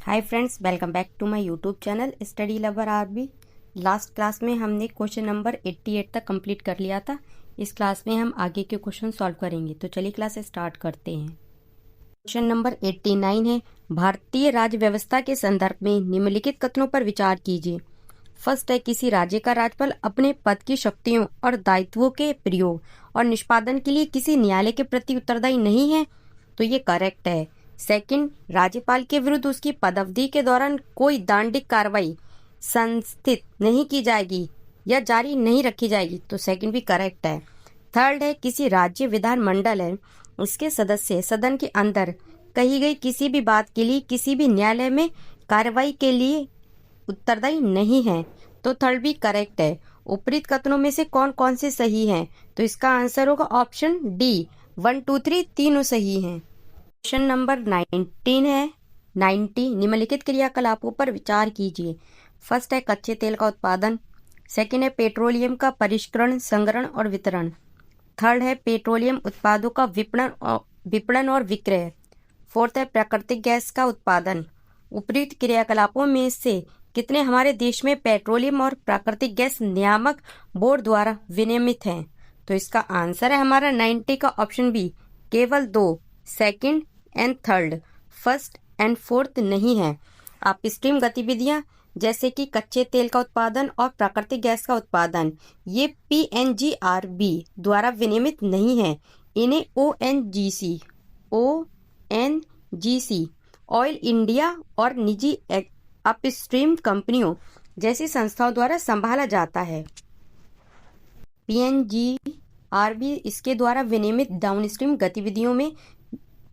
Hi friends, welcome back to my YouTube channel study lover RB. Last class में हमने question number 88 तक complete कर लिया था। इस क्लास में हम आगे के क्वेश्चन सॉल्व करेंगे, तो चलिए क्लास स्टार्ट करते हैं। क्वेश्चन नंबर 89 है, भारतीय राज्य व्यवस्था के संदर्भ में निम्नलिखित कथनों पर विचार कीजिए। फर्स्ट है, किसी राज्य का राज्यपाल अपने पद की शक्तियों और दायित्वों के प्रयोग और निष्पादन के लिए किसी न्यायालय के प्रति उत्तरदायी नहीं है, तो ये करेक्ट है। सेकंड, राज्यपाल के विरुद्ध उसकी पदावधि के दौरान कोई दंडिक कार्रवाई संस्थित नहीं की जाएगी या जारी नहीं रखी जाएगी, तो सेकंड भी करेक्ट है। थर्ड है, किसी राज्य विधानमंडल है उसके सदस्य सदन के अंदर कही गई किसी भी बात के लिए किसी भी न्यायालय में कार्रवाई के लिए उत्तरदायी नहीं है, तो थर्ड भी करेक्ट है। उपरीत कथनों में से कौन कौन से सही हैं, तो इसका आंसर होगा ऑप्शन डी, 1, 2, 3 तीनों सही हैं। क्वेश्चन नंबर 19 है, 90 निम्नलिखित क्रियाकलापों पर विचार कीजिए। फर्स्ट है कच्चे तेल का उत्पादन, सेकंड है पेट्रोलियम का परिष्करण, संग्रहण और वितरण, थर्ड है पेट्रोलियम उत्पादों का विपणन और विक्रय, फोर्थ है प्राकृतिक गैस का उत्पादन। उपयुक्त क्रियाकलापों में से कितने हमारे देश में पेट्रोलियम और प्राकृतिक गैस नियामक बोर्ड द्वारा विनियमित हैं, तो इसका आंसर है हमारा 90 का ऑप्शन बी, केवल 2, second and third, first and fourth नहीं है। अपस्ट्रीम गतिविधियां जैसे कि कच्चे तेल का उत्पादन और प्राकृतिक गैस का उत्पादन ये PNGRB द्वारा विनियमित नहीं है। इन्हें ONGC, ऑयल इंडिया और निजी अपस्ट्रीम कंपनियों जैसी संस्थाओं द्वारा संभाला जाता है। PNGRB इसके द्वारा विनियमित डाउनस्ट्रीम गतिविधियों में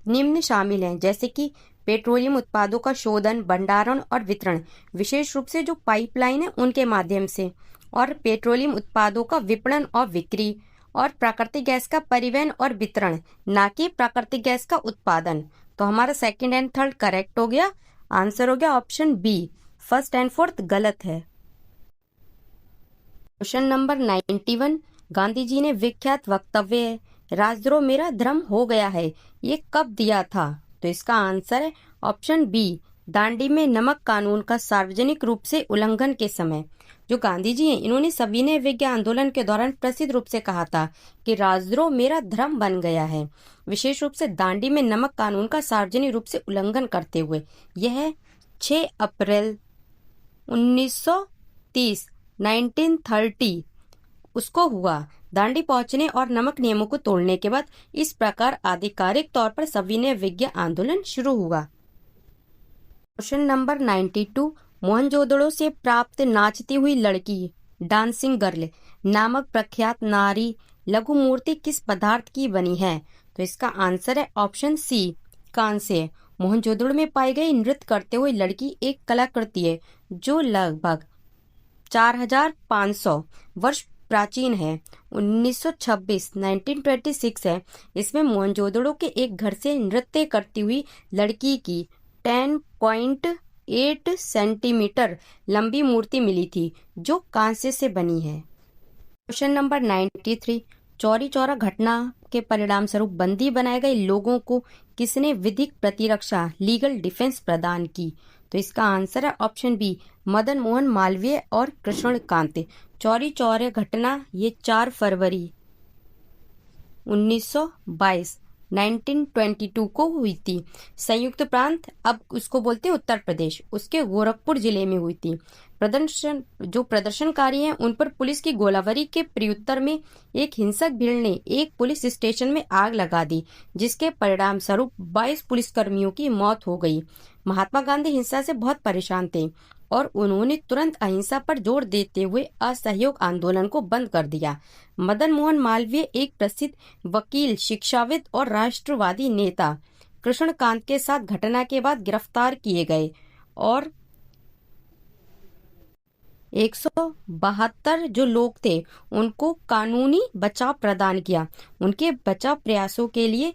निम्न शामिल हैं, जैसे कि पेट्रोलियम उत्पादों का शोधन, भंडारण और वितरण, विशेष रूप से जो पाइपलाइन है उनके माध्यम से, और पेट्रोलियम उत्पादों का विपणन और बिक्री, और प्राकृतिक गैस का परिवहन और वितरण, ना कि प्राकृतिक गैस का उत्पादन। तो हमारा सेकंड एंड थर्ड करेक्ट हो गया। आंसर हो गया option B, first and fourth गलत है। क्वेश्चन नंबर 91, गांधी जी ने विख्यात वक्तव्य राजद्रोह मेरा धर्म हो गया है ये कब दिया था, तो इसका आंसर है ऑप्शन बी, दांडी में नमक कानून का सार्वजनिक रूप से उल्लंघन के समय। जो गांधी जी हैं इन्होंने सविनय विज्ञा आंदोलन के दौरान प्रसिद्ध रूप से कहा था कि राजद्रोह मेरा धर्म बन गया है, विशेष रूप से दांडी में नमक कानून का सार्वजनिक रूप से उल्लंघन करते हुए। यह 6 अप्रैल 1930 1930 उसको हुआ। दांडी पहुंचने और नमक नियमों को तोड़ने के बाद इस प्रकार आधिकारिक तौर पर सविनय विज्ञा आंदोलन शुरू हुआ। क्वेश्चन नंबर 92, मोहनजोदड़ो से प्राप्त नाचती हुई लड़की डांसिंग गर्ल नामक प्रख्यात नारी लघु मूर्ति किस पदार्थ की बनी है, तो इसका आंसर है ऑप्शन सी, कांस्य। मोहनजोदड़ो में पाई गई नृत्य करते हुए लड़की एक कलाकृति है जो लगभग 4500 वर्ष प्राचीन है। 1926 है। इसमें मोहनजोदड़ो के एक घर से नृत्य करती हुई लड़की की 10.8 सेंटीमीटर लंबी मूर्ति मिली थी जो कांस्य से बनी है। क्वेश्चन नंबर 93, चौरी चौरा घटना के परिणाम स्वरूप बंदी बनाए गए लोगों को किसने विधिक प्रतिरक्षा लीगल डिफेंस प्रदान की, तो इसका आंसर है ऑप्शन बी, मदन मोहन मालवीय और कृष्णकांत। चौरी चौरा घटना ये 4 फरवरी 1922 को हुई थी। संयुक्त प्रांत, अब उसको बोलते हैं उत्तर प्रदेश, उसके गोरखपुर जिले में हुई थी। प्रदर्शनकारी हैं उन पर पुलिस की गोलाबारी के प्रत्युत्तर में एक हिंसक भीड़ ने एक पुलिस स्टेशन में आग लगा दी, जिसके परिणाम स्वरूप 22 पुलिसकर्मियों की मौत हो गई। महात्मा गांधी हिंसा से बहुत परेशान थे और उन्होंने तुरंत अहिंसा पर जोर देते हुए असहयोग आंदोलन को बंद कर दिया। मदन मोहन मालवीय एक प्रसिद्ध वकील, शिक्षाविद और राष्ट्रवादी नेता कृष्णकांत के साथ घटना के बाद गिरफ्तार किए गए और 172 जो लोग थे उनको कानूनी बचाव प्रदान किया। उनके बचाव प्रयासों के लिए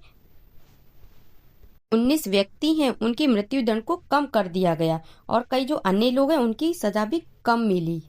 19 व्यक्ति हैं उनकी मृत्यु दंड को कम कर दिया गया और कई जो अन्य लोग हैं उनकी सजा भी कम मिली।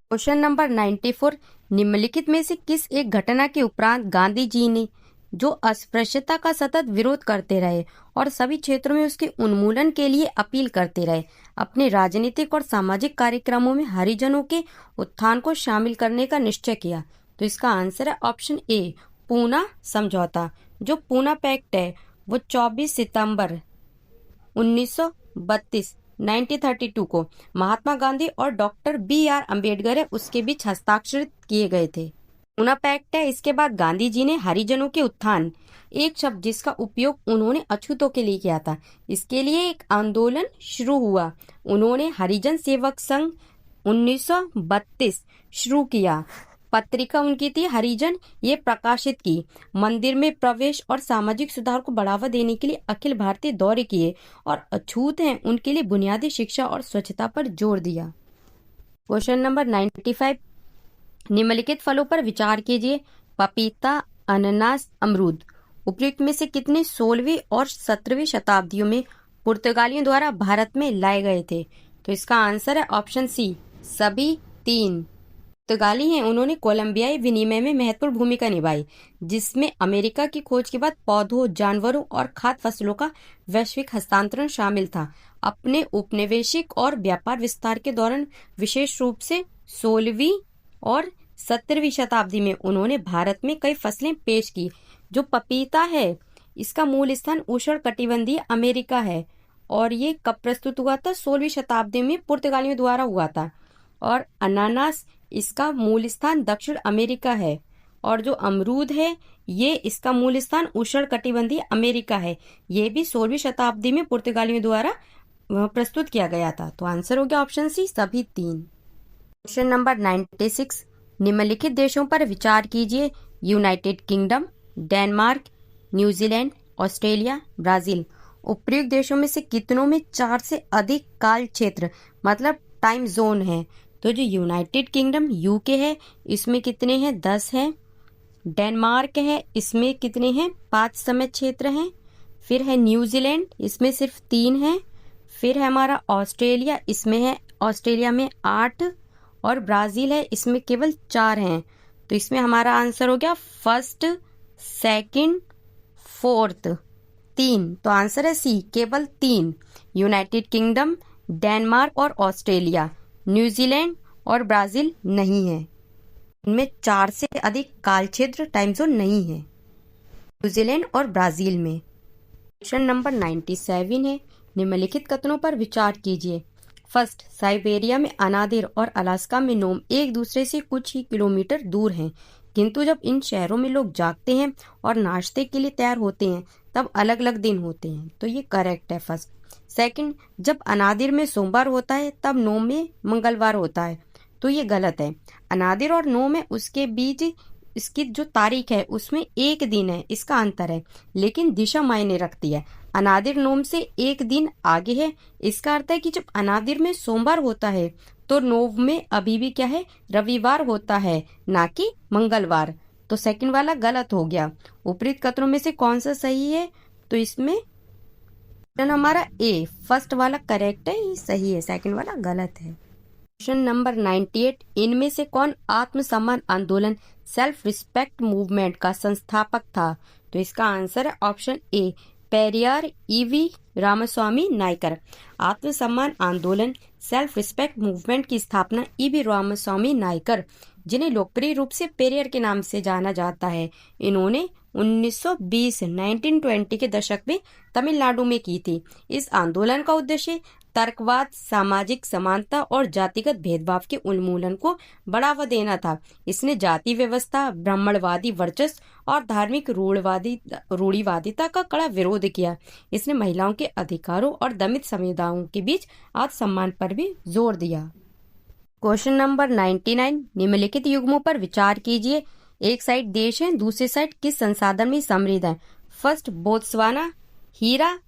क्वेश्चन नंबर 94, निम्नलिखित में से किस एक घटना के उपरांत गांधी जी ने जो अस्पृश्यता का सतत विरोध करते रहे और सभी क्षेत्रों में उसके उन्मूलन के लिए अपील करते रहे। अपने राजनीतिक और सामाजिक कार्यक्रमों में हरिजनों के उत्थान को शामिल करने का निश्चय किया। तो इसका आंसर है ऑप्शन ए, पूना समझौता। जो पूना पैक्ट है वो 24 सितंबर 1932 1932 को महात्मा गांधी और डॉक्टर BR अम्बेडकर है उसके बीच हस्ताक्षरित किए गए थे। पूना पैक्ट है। इसके बाद गांधी जी ने हरिजनों के उत्थान, एक शब्द जिसका उपयोग उन्होंने अछूतों के लिए किया था, इसके लिए एक आंदोलन शुरू हुआ। उन्होंने हरिजन सेवक संघ 1932 शुरू किया। पत्रिका उनकी थी हरिजन, ये प्रकाशित की। मंदिर में प्रवेश और सामाजिक सुधार को बढ़ावा देने के लिए अखिल भारतीय दौरे किए और अछूत हैं उनके लिए बुनियादी शिक्षा और स्वच्छता पर जोर दिया। क्वेश्चन नंबर 95, निम्नलिखित फलों पर विचार कीजिए। पपीता, अनानास, अमरूद उपयुक्त में से कितने 16वीं और 17वीं शताब्दियों में पुर्तगालियों द्वारा भारत में लाए गए थे? तो इसका आंसर है ऑप्शन सी, सभी 3। पुर्तगाली हैं, उन्होंने कोलंबियाई विनिमय में महत्वपूर्ण भूमिका निभाई, जिसमें अमेरिका की खोज के बाद पौधों, जानवरों और खाद्य फसलों का वैश्विक हस्तांतरण शामिल था। अपने उपनिवेशिक और व्यापार विस्तार के दौरान विशेष रूप से 16वीं और 17वीं शताब्दी में उन्होंने भारत में कई फसलें पेश की। जो पपीता है इसका मूल स्थान उष्ण कटिबंधीय अमेरिका है और ये कब प्रस्तुत हुआ था? 16वीं शताब्दी में पुर्तगालियों द्वारा हुआ था। और अनानास इसका मूल स्थान दक्षिण अमेरिका है। और जो अमरूद है ये इसका मूल स्थान उष्ण कटिबंधीय अमेरिका है। ये भी 16वीं शताब्दी में पुर्तगालियों द्वारा प्रस्तुत किया गया था। तो आंसर हो गया ऑप्शन सी, सभी 3। क्वेश्चन नंबर 96, निम्नलिखित देशों पर विचार कीजिए। United kingdom, Denmark, New Zealand, Australia, Brazil. उपयुक्त देशों में से कितनों में 4 से अधिक काल क्षेत्र मतलब टाइम जोन है? तो जो यूनाइटेड किंगडम यूके है इसमें कितने हैं? 10 हैं। डेनमार्क है इसमें कितने हैं? 5 समय क्षेत्र हैं। फिर है न्यूजीलैंड, इसमें सिर्फ 3 हैं। फिर है हमारा ऑस्ट्रेलिया, इसमें है ऑस्ट्रेलिया में 8। और ब्राजील है इसमें केवल 4 हैं। तो इसमें हमारा आंसर हो गया फर्स्ट, सेकंड, फोर्थ, 3। तो आंसर है सी, केवल 3। यूनाइटेड किंगडम, डेनमार्क और ऑस्ट्रेलिया, न्यूजीलैंड और ब्राजील नहीं है। इनमें 4 से अधिक काल क्षेत्र टाइम जोन नहीं है न्यूजीलैंड और ब्राजील में। क्वेश्चन नंबर 97 है, निम्नलिखित कथनों पर विचार कीजिए। फर्स्ट, साइबेरिया में अनादिर और अलास्का में नोम एक दूसरे से कुछ ही किलोमीटर दूर हैं, किंतु जब इन शहरों में लोग जागते हैं और नाश्ते के लिए तैयार होते हैं तब अलग अलग दिन होते हैं। तो ये करेक्ट है फर्स्ट। सेकंड, जब अनादिर में सोमवार होता है तब नोम में मंगलवार होता है। तो ये गलत है। अनादिर और नोम है उसके बीच इसकी जो तारीख है उसमें एक दिन है, इसका अंतर है, लेकिन दिशा मायने रखती है। अनादिर नोम से एक दिन आगे है। इसका अर्थ है कि जब अनादिर में सोमवार होता है तो नोव में अभी भी क्या है? रविवार होता है, ना कि मंगलवार। तो सेकंड वाला गलत हो गया। उपरोक्त कथनों में से कौन सा सही है? तो इसमें हमारा ए, फर्स्ट वाला करेक्ट है, ये सही है, सेकंड वाला गलत है। क्वेश्चन नंबर 98, इनमें से कौन आत्मसम्मान आंदोलन सेल्फ रिस्पेक्ट मूवमेंट का संस्थापक था? तो इसका आंसर है ऑप्शन ए, पेरियार ईवी रामास्वामी नायकर। आत्मसम्मान आंदोलन सेल्फ रिस्पेक्ट मूवमेंट की स्थापना ईवी रामास्वामी नायकर, जिन्हें लोकप्रिय रूप से पेरियार के नाम से जाना जाता है, इन्होंने 1920 के दशक में तमिलनाडु में की थी। इस आंदोलन का उद्देश्य तर्कवाद, सामाजिक समानता और जातिगत भेदभाव के उन्मूलन को बढ़ावा देना था। इसने जाति व्यवस्था, ब्राह्मणवादी वर्चस्व और धार्मिक रूढ़िवादिता का कड़ा विरोध किया। इसने महिलाओं के अधिकारों और दलित समुदायों के बीच आत्मसम्मान पर भी जोर दिया। क्वेश्चन नंबर 99, निम्नलिखित युग्मों पर विचार कीजिए। एक साइड देश है, दूसरी साइड किस संसाधन में समृद्ध है? फर्स्ट, बोत्सवाना हीरा,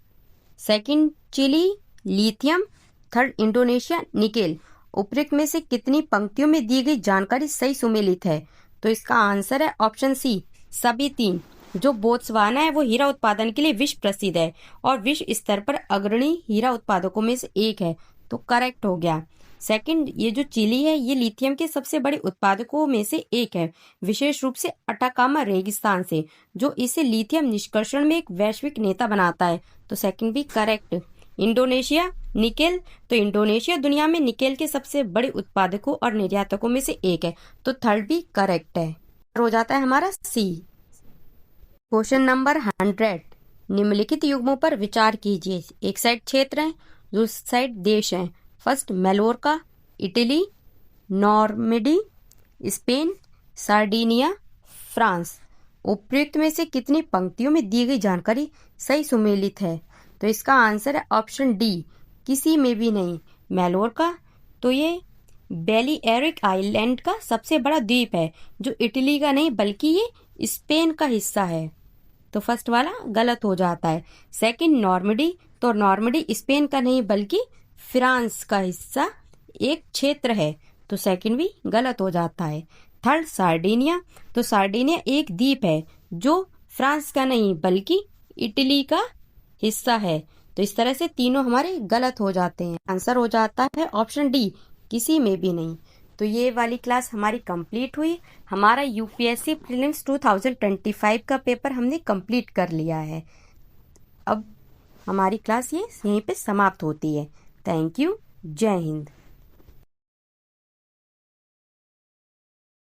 second Chile lithium, third Indonesia nickel. उपरोक्त में से कितनी पंक्तियों में दी गई जानकारी सही सुमेलित है? तो इसका आंसर है ऑप्शन सी, सभी 3। जो बोत्सवाना है वो हीरा उत्पादन के लिए विश्व प्रसिद्ध है और विश्व स्तर पर अग्रणी हीरा उत्पादकों में से एक है। तो करेक्ट हो गया। सेकंड, ये जो चिली है ये लिथियम के सबसे बड़े उत्पादकों में से एक है, विशेष रूप से अटाकामा रेगिस्तान से, जो इसे लिथियम निष्कर्षण में एक वैश्विक नेता बनाता है। तो सेकंड भी करेक्ट। इंडोनेशिया, निकेल, तो इंडोनेशिया दुनिया में निकेल के सबसे बड़े उत्पादकों और निर्यातकों में से एक है। तो थर्ड भी करेक्ट है। हो जाता है हमारा सी। क्वेश्चन नंबर 100, निम्नलिखित युग्मों पर विचार कीजिए। एक साइड क्षेत्र है, दूसरी साइड देश है। First Mallorca, Italy, Normandy, Spain, Sardinia, France. उपयुक्त में से कितनी पंक्तियों में दी गई जानकारी सही सुमेलित है? तो इसका आंसर है ऑप्शन डी, किसी में भी नहीं। मेलोर्का, तो ये बेलिएरिक आइलैंड का सबसे बड़ा द्वीप है, जो इटली का नहीं बल्कि ये स्पेन का हिस्सा है। तो फर्स्ट वाला गलत हो जाता है। सेकंड नॉर्मडी, तो नॉर्मडी स्पेन का नहीं बल्कि फ्रांस का हिस्सा एक क्षेत्र है। तो सेकंड भी गलत हो जाता है। थर्ड सार्डिनिया, तो सार्डिनिया एक द्वीप है जो फ्रांस का नहीं बल्कि इटली का हिस्सा है। तो इस तरह से तीनों हमारे गलत हो जाते हैं। आंसर हो जाता है ऑप्शन डी, किसी में भी नहीं। तो ये वाली क्लास हमारी कंप्लीट हुई। हमारा यूपीएससी प्रीलिम्स 2025 का पेपर हमने कंप्लीट कर लिया है। अब हमारी क्लास ये यहीं पे समाप्त होती है। Thank you. जय हिंद।